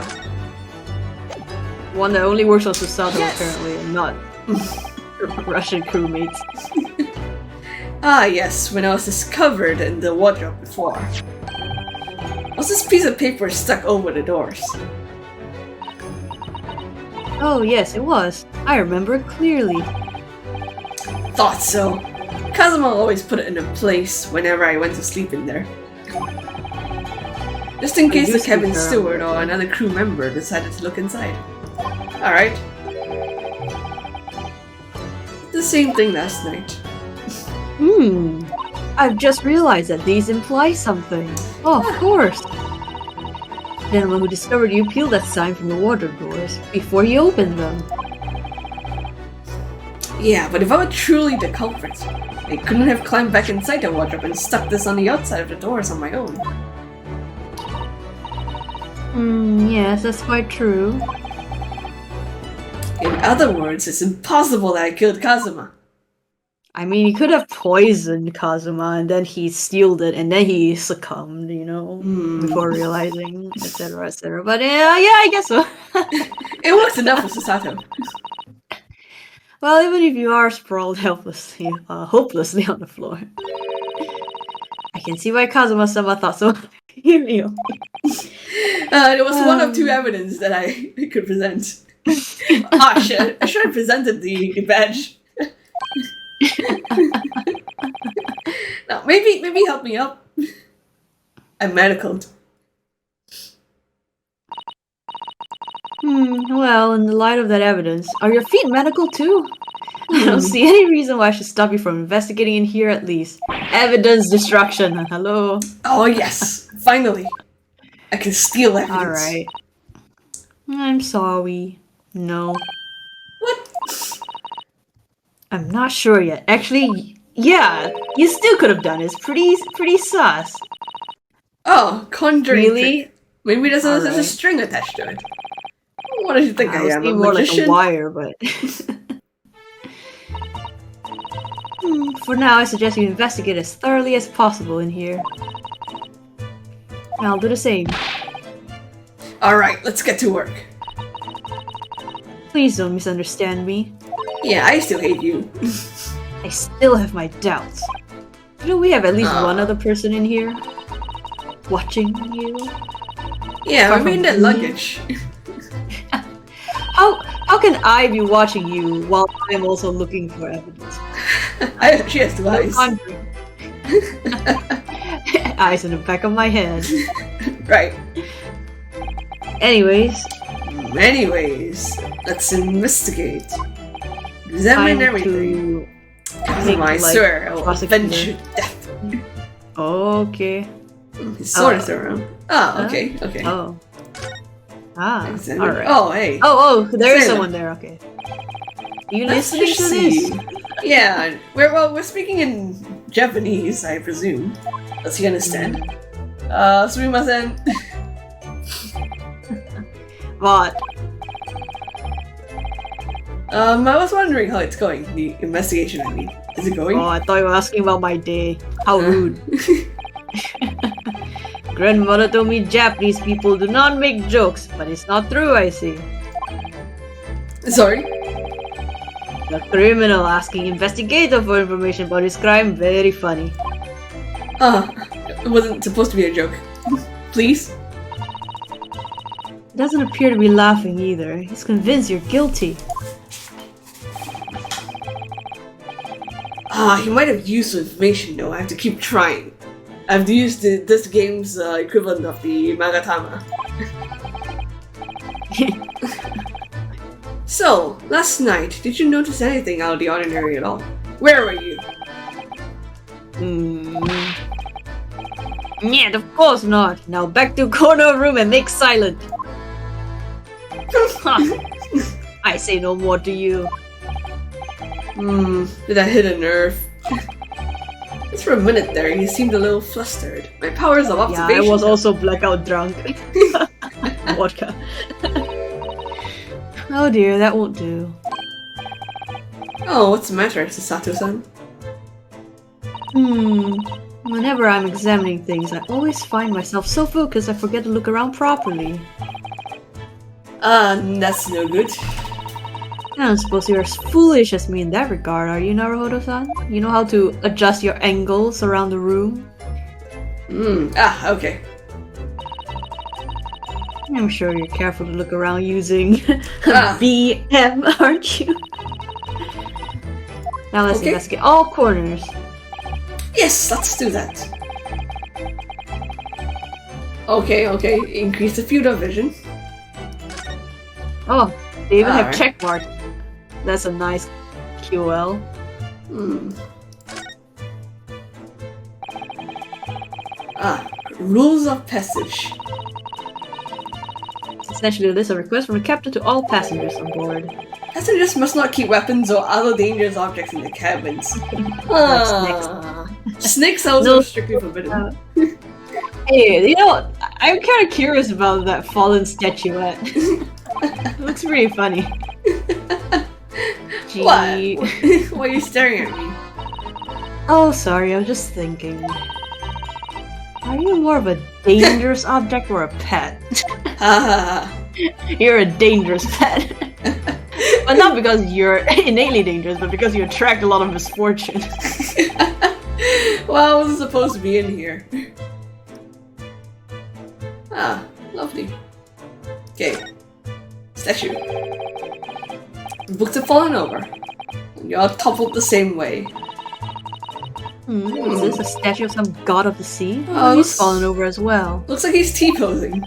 [SPEAKER 2] One that only works on Susato
[SPEAKER 1] Yes.
[SPEAKER 2] apparently, and not Russian crewmates.
[SPEAKER 1] Ah yes, when I was discovered in the wardrobe before. Was this piece of paper stuck over the doors?
[SPEAKER 2] Oh yes, it was. I remember it clearly.
[SPEAKER 1] Thought so. Kazuma always put it in a place whenever I went to sleep in there. Just in case the cabin steward or another crew member decided to look inside. Alright. The same thing last night.
[SPEAKER 2] I've just realized that these imply something. Oh, of course. The gentleman who discovered you peeled that sign from the wardrobe doors before he opened them.
[SPEAKER 1] Yeah, but if I were truly the culprit, I couldn't have climbed back inside the wardrobe and stuck this on the outside of the doors on my own.
[SPEAKER 2] Yes, that's quite true.
[SPEAKER 1] In other words, it's impossible that I killed Kazuma.
[SPEAKER 2] I mean, he could have poisoned Kazuma and then he sealed it and then he succumbed, you know, before realizing, etc., etc. But yeah, I guess so.
[SPEAKER 1] It works enough for Susato.
[SPEAKER 2] Well, even if you are sprawled hopelessly on the floor, I can see why Kazuma-sama thought so.
[SPEAKER 1] It was one of two evidence that I could present. Ah shit, I should have presented the badge. Now, maybe help me up. I'm medicaled.
[SPEAKER 2] Well, in the light of that evidence, are your feet medical too? I don't see any reason why I should stop you from investigating in here at least. Evidence destruction, hello?
[SPEAKER 1] Oh yes, finally. I can steal evidence.
[SPEAKER 2] Alright. I'm sorry. No.
[SPEAKER 1] What?
[SPEAKER 2] I'm not sure yet. Actually, yeah, you still could have done it. It's pretty sus.
[SPEAKER 1] Oh, conjuring
[SPEAKER 2] Really?
[SPEAKER 1] trick. Maybe there's a
[SPEAKER 2] Alright.
[SPEAKER 1] string attached to it. What did you think I
[SPEAKER 2] was
[SPEAKER 1] am, a
[SPEAKER 2] thinking more like
[SPEAKER 1] magician?
[SPEAKER 2] a wire, but For now, I suggest you investigate as thoroughly as possible in here. I'll do the same.
[SPEAKER 1] Alright, let's get to work.
[SPEAKER 2] Please don't misunderstand me.
[SPEAKER 1] Yeah, I still hate you.
[SPEAKER 2] I still have my doubts. You know, we have at least one other person in here watching you.
[SPEAKER 1] Yeah,
[SPEAKER 2] Apart
[SPEAKER 1] I mean
[SPEAKER 2] from
[SPEAKER 1] that
[SPEAKER 2] me.
[SPEAKER 1] luggage.
[SPEAKER 2] How can I be watching you while I'm also looking for evidence?
[SPEAKER 1] She has two eyes.
[SPEAKER 2] Eyes in the back of my head.
[SPEAKER 1] Right.
[SPEAKER 2] Anyways,
[SPEAKER 1] let's investigate. Examine
[SPEAKER 2] time
[SPEAKER 1] everything.
[SPEAKER 2] to make,
[SPEAKER 1] I
[SPEAKER 2] like,
[SPEAKER 1] swear, I will
[SPEAKER 2] prosecutor.
[SPEAKER 1] avenge your death.
[SPEAKER 2] Okay.
[SPEAKER 1] His sword is around. Oh, okay, okay.
[SPEAKER 2] Oh. Ah,
[SPEAKER 1] Examine-
[SPEAKER 2] alright.
[SPEAKER 1] Oh, hey.
[SPEAKER 2] Oh, there is
[SPEAKER 1] Say
[SPEAKER 2] someone there, okay. You
[SPEAKER 1] Let's
[SPEAKER 2] listening to
[SPEAKER 1] see.
[SPEAKER 2] this?
[SPEAKER 1] Yeah, we're speaking in Japanese, I presume. Does he understand? Sumimasen.
[SPEAKER 2] What?
[SPEAKER 1] I was wondering how it's going, the investigation, I mean. Is it going?
[SPEAKER 2] Oh, I thought you were asking about my day. How rude. Grandmother told me Japanese people do not make jokes, but it's not true, I see.
[SPEAKER 1] Sorry?
[SPEAKER 2] The criminal asking investigator for information about his crime, very funny.
[SPEAKER 1] It wasn't supposed to be a joke. Please?
[SPEAKER 2] He doesn't appear to be laughing either. He's convinced you're guilty.
[SPEAKER 1] He might have used the information though, I have to keep trying. I have to use this game's equivalent of the Magatama. So, last night, did you notice anything out of the ordinary at all? Where were you?
[SPEAKER 2] Yeah, of course not. Now back to corner room and make silent. I say no more to you.
[SPEAKER 1] Did I hit a nerve? Just for a minute there, you seemed a little flustered. My powers of
[SPEAKER 2] Yeah,
[SPEAKER 1] observation.
[SPEAKER 2] I was also blackout drunk. Vodka. Oh dear, that won't do.
[SPEAKER 1] Oh, what's the matter, Sasato-san?
[SPEAKER 2] Whenever I'm examining things, I always find myself so focused I forget to look around properly.
[SPEAKER 1] That's no good.
[SPEAKER 2] I don't suppose you're as foolish as me in that regard, are you, Naruhodo-san? You know how to adjust your angles around the room?
[SPEAKER 1] Okay.
[SPEAKER 2] I'm sure you're careful to look around using BM, aren't you? Now let's
[SPEAKER 1] Okay.
[SPEAKER 2] investigate all corners.
[SPEAKER 1] Yes, let's do that. Okay. Increase the field of vision.
[SPEAKER 2] Oh, they even have
[SPEAKER 1] Alright.
[SPEAKER 2] check mark. That's a nice QL.
[SPEAKER 1] Rules of passage.
[SPEAKER 2] Essentially, there's a request from the captain to all passengers on board.
[SPEAKER 1] Passengers must not keep weapons or other dangerous objects in the cabins. Snakes are also
[SPEAKER 2] No.
[SPEAKER 1] strictly forbidden.
[SPEAKER 2] Hey, you know, I'm kind of curious about that fallen statuette. It looks really funny. Gee.
[SPEAKER 1] What? Why are you staring at me?
[SPEAKER 2] Oh, sorry, I was just thinking. Are you more of a dangerous object or a pet? You're a dangerous pet. But not because you're innately dangerous, but because you attract a lot of misfortune.
[SPEAKER 1] Well, I wasn't supposed to be in here. Lovely. Okay. Statue. Books have fallen over. You're all toppled the same way.
[SPEAKER 2] Is this a statue of some god of the sea?
[SPEAKER 1] Oh,
[SPEAKER 2] He's
[SPEAKER 1] this-
[SPEAKER 2] fallen over as well.
[SPEAKER 1] Looks like he's T-posing.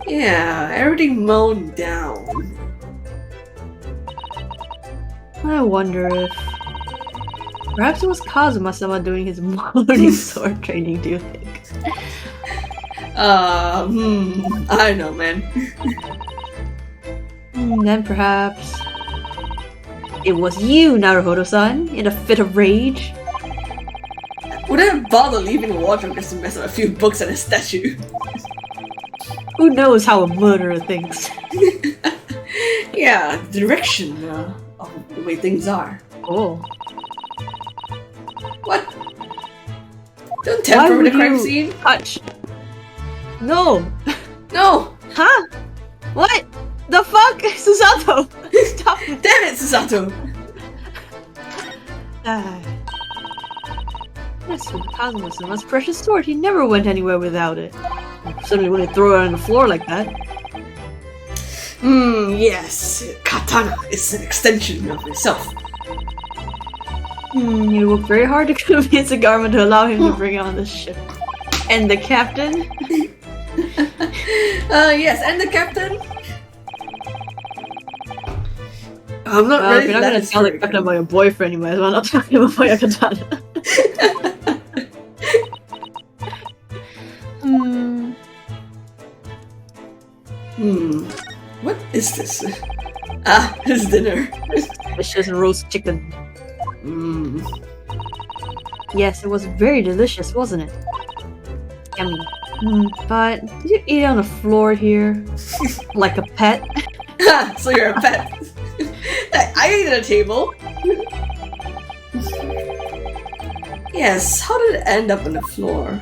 [SPEAKER 1] Yeah, everything mown down.
[SPEAKER 2] I wonder if... Perhaps it was Kazuma-sama doing his morning sword training, do you think?
[SPEAKER 1] I don't know, man.
[SPEAKER 2] Then perhaps... It was you, Naruhodo-san, in a fit of rage?
[SPEAKER 1] Would I bother leaving a wardrobe just to mess up a few books and a statue?
[SPEAKER 2] Who knows how a murderer thinks?
[SPEAKER 1] Yeah, the direction of way things are.
[SPEAKER 2] Oh.
[SPEAKER 1] What? Don't tamper with the crime scene.
[SPEAKER 2] Touch. No.
[SPEAKER 1] No.
[SPEAKER 2] Huh? What? The fuck? Susato! Stop it!
[SPEAKER 1] Damn it, Susato!
[SPEAKER 2] Yes, with Kazuma-sama's precious sword, he never went anywhere without it. Certainly wouldn't throw it on the floor like that.
[SPEAKER 1] Yes. Katana is an extension of herself.
[SPEAKER 2] He worked very hard to convince the government to allow him to bring it on the ship. And the captain?
[SPEAKER 1] Yes, and the captain? I'm not ready.
[SPEAKER 2] If you're not gonna tell the captain about your boyfriend, you might as well not tell him about your katana.
[SPEAKER 1] What is this? Ah, his dinner.
[SPEAKER 2] It's just roast chicken. Yes, it was very delicious, wasn't it? Yummy. But did you eat it on the floor here? Like a pet?
[SPEAKER 1] So you're a pet. I ate at a table. Yes, how did it end up on the floor?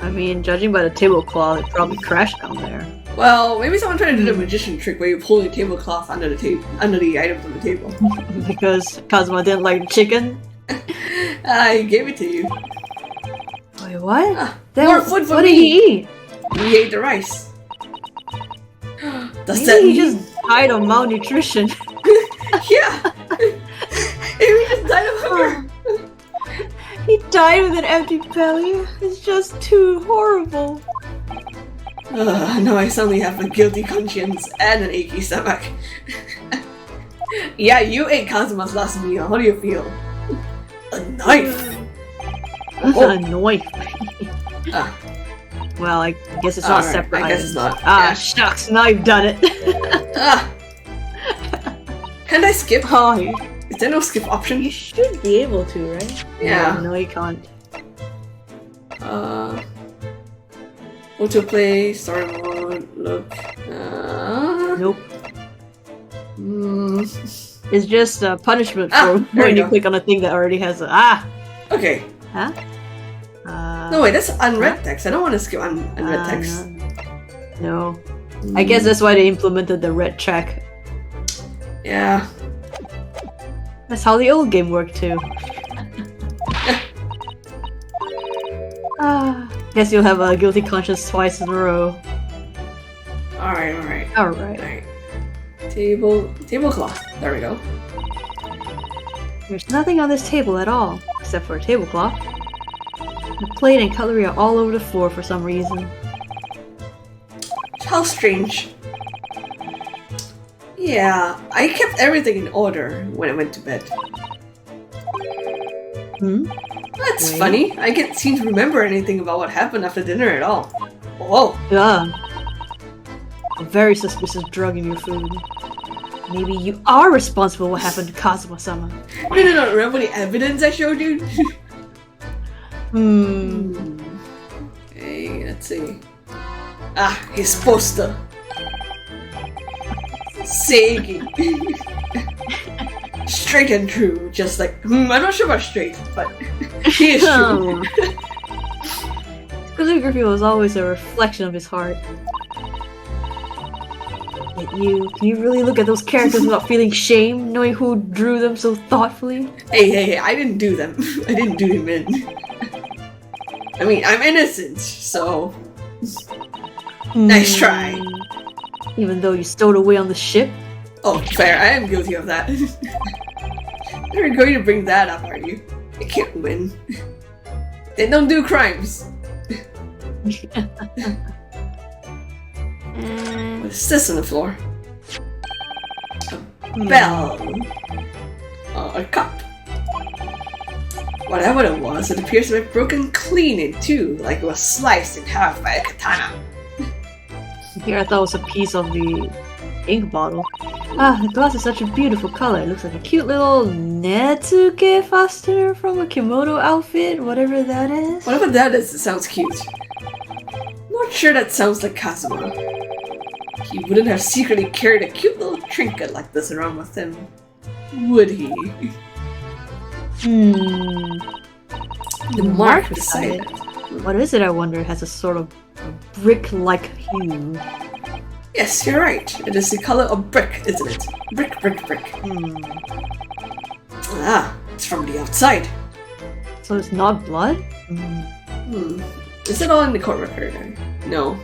[SPEAKER 2] I mean, judging by the tablecloth, it probably crashed down there.
[SPEAKER 1] Well, maybe someone tried to do the magician trick where you pull the tablecloth under the items on the table.
[SPEAKER 2] Because Kazuma didn't like chicken?
[SPEAKER 1] I gave it to you.
[SPEAKER 2] Wait, what?
[SPEAKER 1] More food for
[SPEAKER 2] what
[SPEAKER 1] me!
[SPEAKER 2] did he eat?
[SPEAKER 1] He ate the rice. Does
[SPEAKER 2] Maybe
[SPEAKER 1] that
[SPEAKER 2] he
[SPEAKER 1] mean...
[SPEAKER 2] just died of malnutrition.
[SPEAKER 1] Yeah! Maybe he just died of hunger!
[SPEAKER 2] He died with an empty belly. It's just too horrible.
[SPEAKER 1] Now I suddenly have a guilty conscience and an achy stomach. Yeah, you ate Kazuma's last meal. How do you feel? A knife!
[SPEAKER 2] A knife.
[SPEAKER 1] Ah.
[SPEAKER 2] Well, I guess it's not
[SPEAKER 1] Alright,
[SPEAKER 2] separate.
[SPEAKER 1] I guess it's not.
[SPEAKER 2] Ah,
[SPEAKER 1] Yeah.
[SPEAKER 2] shucks, now you've done it.
[SPEAKER 1] Ah! Can I skip?
[SPEAKER 2] Oh,
[SPEAKER 1] Is there no skip option?
[SPEAKER 2] you should be able to, right?
[SPEAKER 1] Yeah.
[SPEAKER 2] No, you can't.
[SPEAKER 1] Autoplay, story mode, look.
[SPEAKER 2] Nope. It's just a punishment for
[SPEAKER 1] there
[SPEAKER 2] when
[SPEAKER 1] you
[SPEAKER 2] you
[SPEAKER 1] go.
[SPEAKER 2] click on a thing that already has a
[SPEAKER 1] Okay.
[SPEAKER 2] Huh?
[SPEAKER 1] No, wait, that's unread text. I don't want to skip unread text.
[SPEAKER 2] No. I guess that's why they implemented the red check.
[SPEAKER 1] Yeah.
[SPEAKER 2] That's how the old game worked too. Guess you'll have a guilty conscience twice in a row.
[SPEAKER 1] Alright.
[SPEAKER 2] Alright.
[SPEAKER 1] Tablecloth. There we go.
[SPEAKER 2] There's nothing on this table at all, except for a tablecloth. The plate and cutlery are all over the floor for some reason.
[SPEAKER 1] How strange. Yeah, I kept everything in order when I went to bed. That's
[SPEAKER 2] Wait.
[SPEAKER 1] funny. I can't seem to remember anything about what happened after dinner at all. Whoa.
[SPEAKER 2] Yeah. A very suspicious drug in your food. Maybe you are responsible for what happened to Kazuma-sama.
[SPEAKER 1] No. Remember the evidence I showed you? Okay, let's see. Ah, his poster. Seigi. Straight and true, just like, I'm not sure about straight, but he is true.
[SPEAKER 2] His calligraphy was always a reflection of his heart. Yet can you really look at those characters without feeling shame, knowing who drew them so thoughtfully?
[SPEAKER 1] Hey, I didn't do them. I didn't do him in. I mean, I'm innocent, so... Nice try.
[SPEAKER 2] Even though you stowed away on the ship?
[SPEAKER 1] Oh, fair, I am guilty of that. You're going to bring that up, are you? I can't win. They don't do crimes. What is this on the floor? A bell. A cup. Whatever it was, it appears to be broken clean in two, like it was sliced in half by a katana.
[SPEAKER 2] Here I thought it was a piece of the ink bottle. Ah, the glass is such a beautiful color. It looks like a cute little Netsuke fastener from a kimono outfit, whatever that is.
[SPEAKER 1] Whatever that is, it sounds cute. Not sure that sounds like Kazuma. He wouldn't have secretly carried a cute little trinket like this around with him. would he? The mark beside it.
[SPEAKER 2] What is it, I wonder? It has a sort of brick-like hue.
[SPEAKER 1] Yes, you're right. It is the color of brick, isn't it? Brick, brick, brick. Ah, it's from the outside.
[SPEAKER 2] So it's not blood?
[SPEAKER 1] Is it all in the court record? No.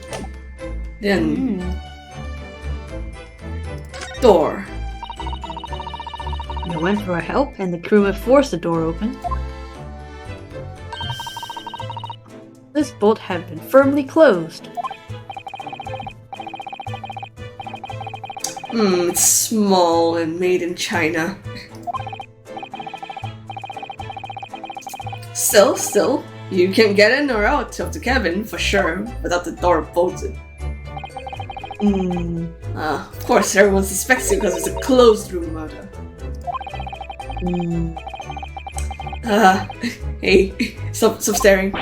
[SPEAKER 1] Then... Door.
[SPEAKER 2] You went for help, and the crewman forced the door open. This bolt had been firmly closed.
[SPEAKER 1] It's small and made in China. Still, you can get in or out of the cabin for sure without the door bolted. Of course, everyone suspects you because it's a closed room murder. Hey, stop staring.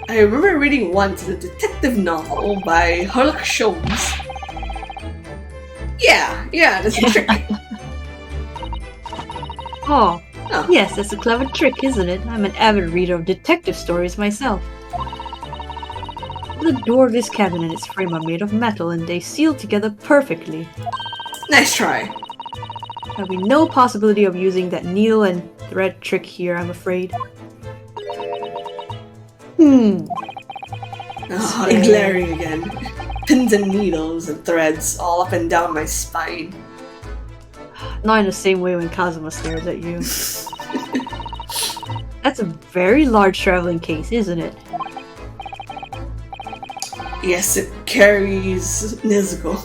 [SPEAKER 1] I remember reading once a detective novel by Sherlock Holmes. Yeah, that's a trick.
[SPEAKER 2] Oh, yes, that's a clever trick, isn't it? I'm an avid reader of detective stories myself. The door of this cabin and its frame are made of metal, and they seal together perfectly.
[SPEAKER 1] Nice try.
[SPEAKER 2] There'll be no possibility of using that needle and thread trick here, I'm afraid.
[SPEAKER 1] Oh, glaring again. Pins and needles and threads all up and down my spine.
[SPEAKER 2] Not in the same way when Kazuma stares at you. That's a very large traveling case, isn't it?
[SPEAKER 1] Yes, it carries Nezuko.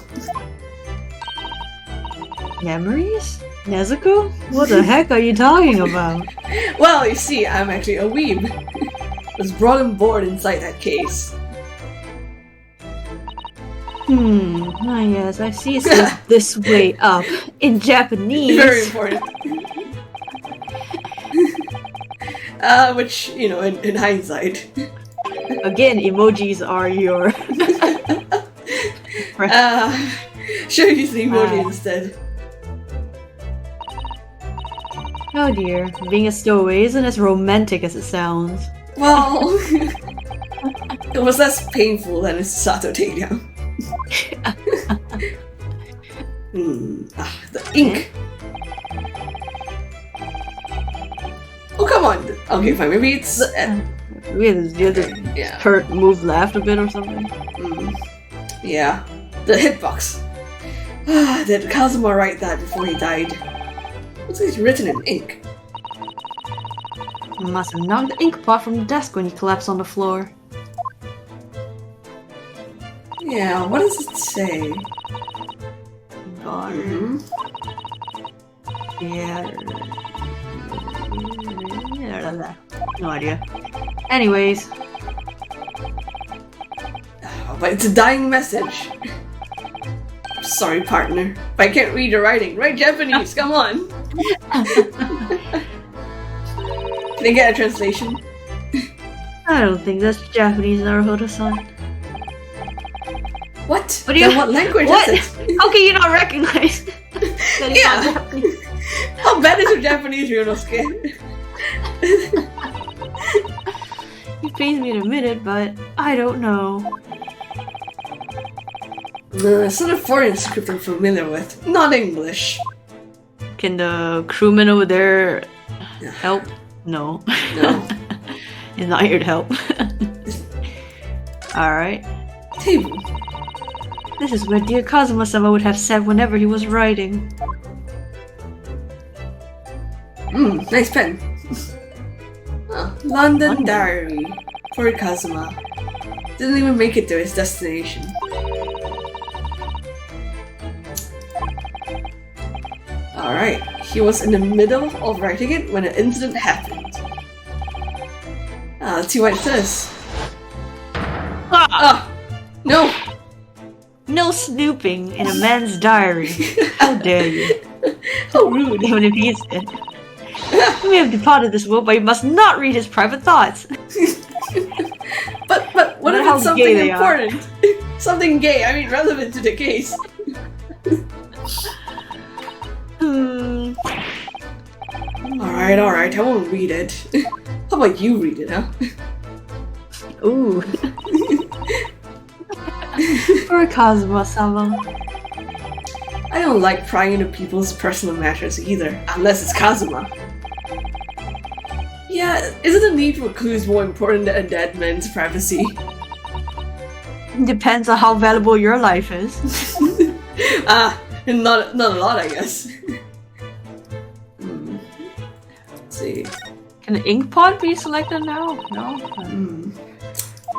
[SPEAKER 2] Memories? Nezuko? What the heck are you talking about?
[SPEAKER 1] Well, you see, I'm actually a weeb. Was brought on board inside that case.
[SPEAKER 2] Yes, I see it says this way up in Japanese.
[SPEAKER 1] Very important. Which, you know, in hindsight.
[SPEAKER 2] Again, emojis are your...
[SPEAKER 1] Should use the emoji instead.
[SPEAKER 2] Oh dear, being a stowaway isn't as romantic as it sounds.
[SPEAKER 1] Well, it was less painful than a Sato takedown. The ink. Oh, come on. Okay, fine. Maybe it's...
[SPEAKER 2] the other Kurt moved left a bit or something.
[SPEAKER 1] Yeah. The hitbox. Did Kazuma write that before he died? Looks like it's written in ink.
[SPEAKER 2] He must have knocked the ink pot from the desk when he collapsed on the floor.
[SPEAKER 1] Yeah, what does it say?
[SPEAKER 2] God. Yeah. No idea. Anyways.
[SPEAKER 1] But it's a dying message. Sorry, partner. But I can't read your writing. Write Japanese, come on! Can I get a translation?
[SPEAKER 2] I don't think that's Japanese, Naruhodo-san.
[SPEAKER 1] What?
[SPEAKER 2] What do you?
[SPEAKER 1] Then what language
[SPEAKER 2] What?
[SPEAKER 1] is it?
[SPEAKER 2] How can you not recognize that it's not Japanese?
[SPEAKER 1] How bad is your Japanese, Ryunosuke?
[SPEAKER 2] He pays me in a minute, but I don't know.
[SPEAKER 1] It's not a foreign script I'm familiar with. Not English.
[SPEAKER 2] Can the crewman over there help? No.
[SPEAKER 1] No.
[SPEAKER 2] He's not here to help. Alright.
[SPEAKER 1] Table.
[SPEAKER 2] This is what dear Kazuma-sama would have said whenever he was writing.
[SPEAKER 1] Nice pen. London Diary for Kazuma. Didn't even make it to his destination. Alright, he was in the middle of writing it when an incident happened. Let's see what it says. No!
[SPEAKER 2] No snooping in a man's diary. How dare you?
[SPEAKER 1] How rude.
[SPEAKER 2] Even if he is dead. You may have departed this world, but you must not read his private thoughts.
[SPEAKER 1] But what if it's something important? Something gay, I mean relevant to the case. Alright, I won't read it. How about you read it, huh?
[SPEAKER 2] Ooh. Poor Kazuma-sama.
[SPEAKER 1] I don't like prying into people's personal matters either, unless it's Kazuma. Yeah, isn't the need for clues more important than a dead man's privacy?
[SPEAKER 2] Depends on how valuable your life is.
[SPEAKER 1] Not a lot, I guess. Let's see.
[SPEAKER 2] Can the ink pot be selected now? No?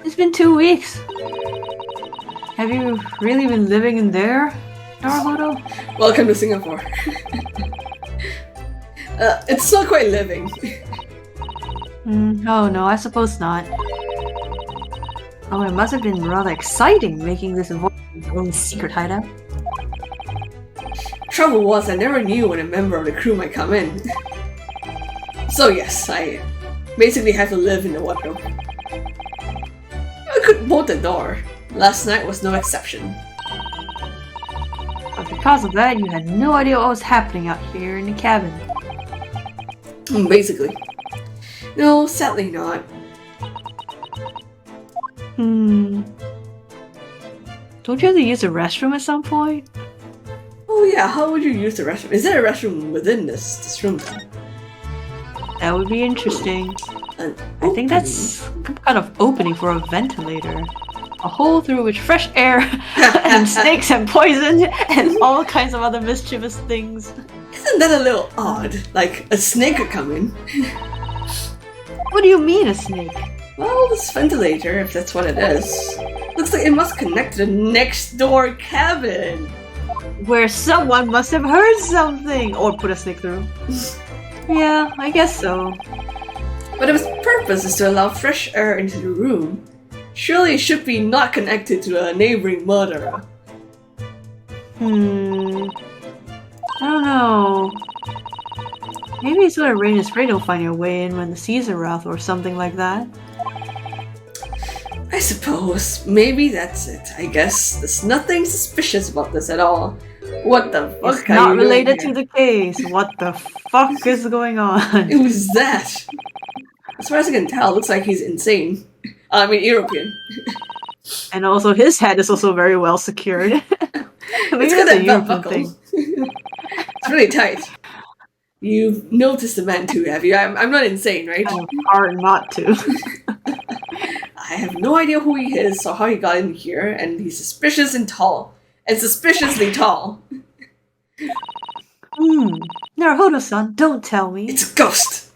[SPEAKER 2] It's been 2 weeks. Have you really been living in there, Naruhodo?
[SPEAKER 1] Welcome to Singapore. It's not quite living.
[SPEAKER 2] Oh no, I suppose not. Oh, it must have been rather exciting making this your own secret hideout.
[SPEAKER 1] Trouble was, I never knew when a member of the crew might come in. So yes, I basically have to live in the wardrobe. I could bolt the door. Last night was no exception.
[SPEAKER 2] But because of that, you had no idea what was happening out here in the cabin.
[SPEAKER 1] Basically. No, sadly not.
[SPEAKER 2] Don't you have to use the restroom at some point?
[SPEAKER 1] Oh yeah, how would you use the restroom? Is there a restroom within this room then?
[SPEAKER 2] That would be interesting. I think that's some kind of opening for a ventilator. A hole through which fresh air and snakes and poison and all kinds of other mischievous things.
[SPEAKER 1] Isn't that a little odd? Like, a snake could come in.
[SPEAKER 2] What do you mean, a snake?
[SPEAKER 1] Well, this ventilator, if that's what it is, looks like it must connect to the next door cabin.
[SPEAKER 2] Where someone must have heard something! Or put a snake through. Yeah, I guess so.
[SPEAKER 1] But if its purpose is to allow fresh air into the room, surely it should be not connected to a neighboring murderer.
[SPEAKER 2] I don't know. Maybe it's gonna rain and spray don't find your way in when the seas are rough or something like that.
[SPEAKER 1] I suppose. Maybe that's it. I guess there's nothing suspicious about this at all. What the fuck
[SPEAKER 2] It's
[SPEAKER 1] are
[SPEAKER 2] not
[SPEAKER 1] you
[SPEAKER 2] related
[SPEAKER 1] doing
[SPEAKER 2] to the case. What the fuck is going on?
[SPEAKER 1] Who's that? As far as I can tell, it looks like he's insane. I mean, European.
[SPEAKER 2] And also his head is also very well secured. Maybe
[SPEAKER 1] It's got
[SPEAKER 2] that's a
[SPEAKER 1] that belt
[SPEAKER 2] European
[SPEAKER 1] buckle.
[SPEAKER 2] thing.
[SPEAKER 1] It's really tight. You've noticed the man too, have you? I'm not insane, right?
[SPEAKER 2] Kind of hard not to.
[SPEAKER 1] I have no idea who he is or how he got in here, and he's suspicious and tall. And suspiciously tall.
[SPEAKER 2] Naruhodo-san, don't tell me.
[SPEAKER 1] It's a ghost!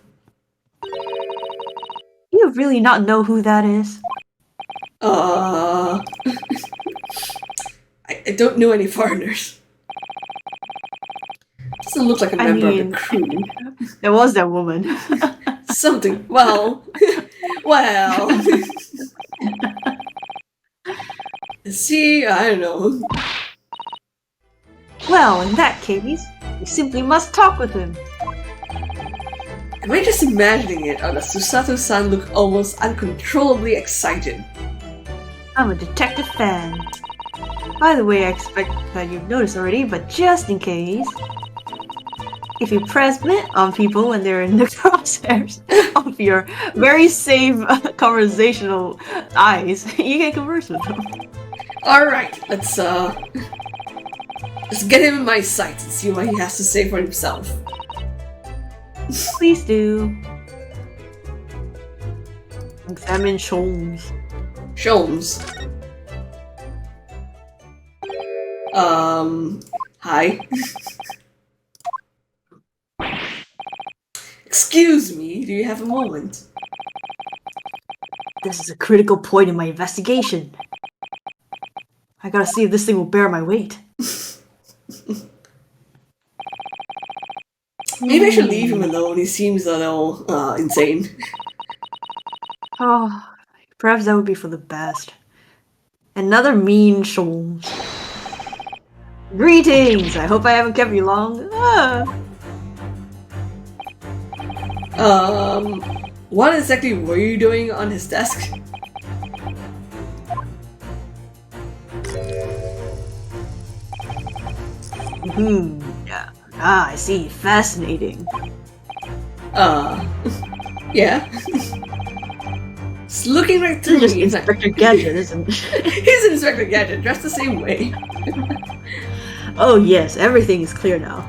[SPEAKER 2] You really not know who that is?
[SPEAKER 1] I don't know any foreigners. Doesn't look like a member of the crew.
[SPEAKER 2] There was that woman.
[SPEAKER 1] Something. Well. See, I don't know.
[SPEAKER 2] Well, in that case, we simply must talk with him.
[SPEAKER 1] Am I just imagining it, or does Susato-san look almost uncontrollably excited?
[SPEAKER 2] I'm a detective fan. By the way, I expect that you've noticed already, but just in case, if you press mint on people when they're in the crosshairs of your very safe conversational eyes, you can converse with them.
[SPEAKER 1] Alright, let's get him in my sights and see what he has to say for himself.
[SPEAKER 2] Please do. Examine Sholmes.
[SPEAKER 1] Sholmes. Hi. Excuse me, do you have a moment?
[SPEAKER 2] This is a critical point in my investigation. I gotta see if this thing will bear my weight.
[SPEAKER 1] Maybe I should leave him alone, he seems a little, insane.
[SPEAKER 2] Oh, perhaps that would be for the best. Another mean Sholmes. Greetings! I hope I haven't kept you long.
[SPEAKER 1] What exactly were you doing on his desk?
[SPEAKER 2] Yeah. Ah, I see. Fascinating.
[SPEAKER 1] Yeah. It's looking right through
[SPEAKER 2] This is
[SPEAKER 1] me.
[SPEAKER 2] just Inspector Gadget, isn't it?
[SPEAKER 1] He's Inspector Gadget, dressed the same way.
[SPEAKER 2] Oh yes, everything is clear now.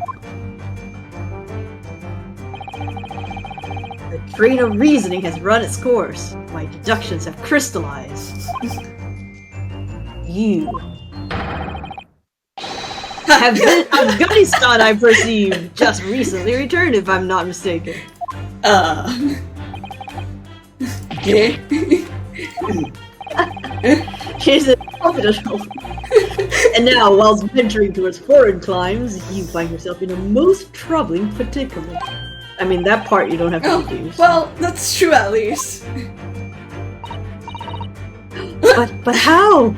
[SPEAKER 2] The train of reasoning has run its course. My deductions have crystallized. You have been Afghanistan, I perceive. Just recently returned, if I'm not mistaken.
[SPEAKER 1] Okay.
[SPEAKER 2] Here's a confidential. And now, whilst venturing towards foreign climes, you find yourself in a most troubling predicament. I mean, that part you don't have to
[SPEAKER 1] Oh,
[SPEAKER 2] deduce.
[SPEAKER 1] well, that's true at least.
[SPEAKER 2] But how?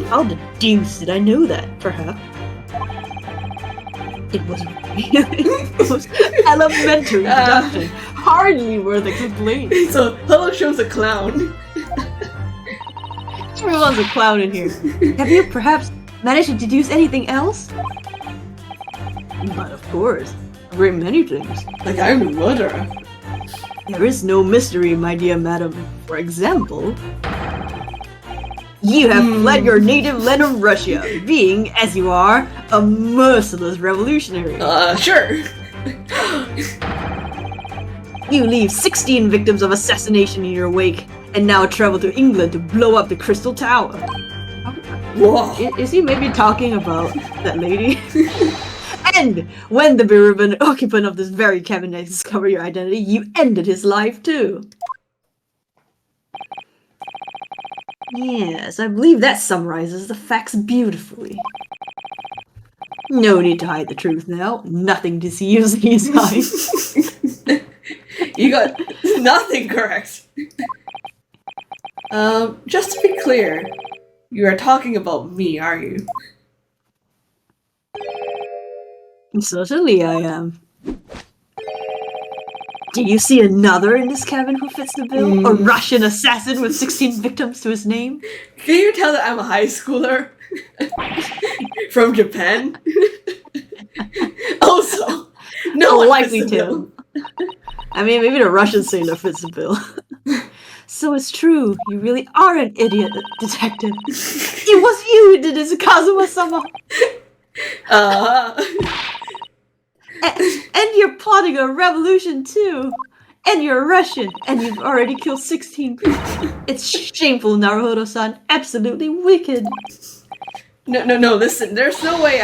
[SPEAKER 2] How the deuce did I know that, perhaps? It was really most elementary deduction, hardly worth explaining.
[SPEAKER 1] So, Hello shows a clown.
[SPEAKER 2] Everyone's a clown in here. Have you perhaps managed to deduce anything else? But of course, a great many things.
[SPEAKER 1] Like, I'm the murderer.
[SPEAKER 2] There is no mystery, my dear madam. For example, you have fled your native land of Russia, being, as you are, a merciless revolutionary.
[SPEAKER 1] Sure.
[SPEAKER 2] You leave 16 victims of assassination in your wake, and now travel to England to blow up the Crystal Tower.
[SPEAKER 1] Whoa.
[SPEAKER 2] Is he maybe talking about that lady? And when the bereaved occupant of this very cabinet discovered your identity, you ended his life too. Yes, I believe that summarizes the facts beautifully. No need to hide the truth now. Nothing deceives these eyes.
[SPEAKER 1] You got nothing correct. Just to be clear, you are talking about me, are you?
[SPEAKER 2] Certainly I am. Do you see another in this cabin who fits the bill? A Russian assassin with 16 victims to his name?
[SPEAKER 1] Can you tell that I'm a high schooler? From Japan? Also, no one
[SPEAKER 2] likely
[SPEAKER 1] fits the
[SPEAKER 2] to.
[SPEAKER 1] bill.
[SPEAKER 2] I mean, maybe the Russian sailor fits the bill. So it's true, you really are an idiot, detective. It was you who did this, Kazuma-sama! And you're plotting a revolution too! And you're Russian, and you've already killed 16 people. It's shameful, Naruhodo-san. Absolutely wicked.
[SPEAKER 1] No, listen, there's no way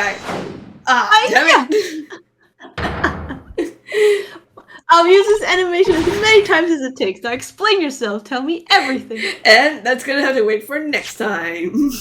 [SPEAKER 1] damn it!
[SPEAKER 2] I'll use this animation as many times as it takes. Now explain yourself, tell me everything.
[SPEAKER 1] And that's gonna have to wait for next time.